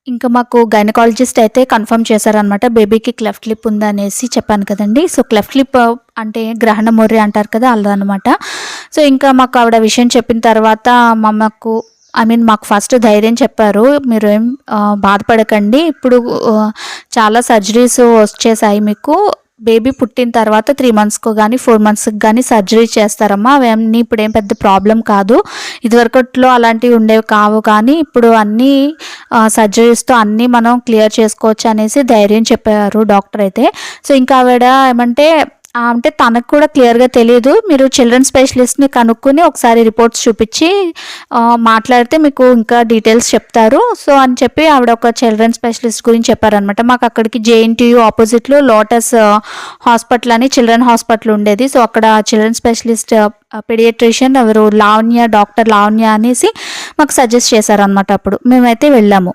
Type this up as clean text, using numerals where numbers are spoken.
ఇంకా మాకు గైనకాలజిస్ట్ అయితే కన్ఫర్మ్ చేశారనమాట. బేబీకి క్లెఫ్ట్ లిప్ ఉందనేసి చెప్పాను కదండీ. సో, క్లెఫ్ట్ లిప్ అంటే గ్రహణ మొర్రి అంటారు కదా! అలా అనమాట. సో, ఇంకా మాకు ఆవిడ విషయం చెప్పిన తర్వాత మాకు ఫస్ట్ ధైర్యం చెప్పారు. మీరేం బాధపడకండి. ఇప్పుడు చాలా సర్జరీస్ వచ్చేసాయి మీకు. బేబీ పుట్టిన తర్వాత 3 మంత్స్‌కో గానీ, 4 మంత్స్‌కి గానీ సర్జరీ చేస్తారమ్మా. అవన్నీ ఇప్పుడేం పెద్ద ప్రాబ్లమ్ కాదు. ఇదివరకట్లో అలాంటివి ఉండేవి కావు కానీ, ఇప్పుడు అన్నీ సర్జరీస్‌తో అన్నీ మనం క్లియర్ చేసుకోవచ్చు అనేసి ధైర్యం చెప్పారు డాక్టర్ అయితే. సో, ఇంకా ఆవిడ ఏమంటే అంటే తనకు కూడా క్లియర్‌గా తెలీదు. మీరు చిల్డ్రన్ స్పెషలిస్ట్‌ని కనుక్కొని ఒకసారి రిపోర్ట్స్ చూపిచ్చి మాట్లాడితే మీకు ఇంకా డీటెయిల్స్ చెప్తారు. సో, అని చెప్పి ఆవిడ ఒక చిల్డ్రన్ స్పెషలిస్ట్ గురించి చెప్పారనమాట. మాకు అక్కడికి జేఎన్‌టీయూ ఆపోజిట్‌లో లోటస్ హాస్పిటల్ అని చిల్డ్రన్ హాస్పిటల్ ఉండేది. సో, అక్కడ చిల్డ్రన్ స్పెషలిస్ట్ పీడియాట్రిషియన్ ఎవరు డాక్టర్ లావణ్య అనేసి మాకు సజెస్ట్ చేశారనమాట అప్పుడు. మేమైతే వెళ్ళాము.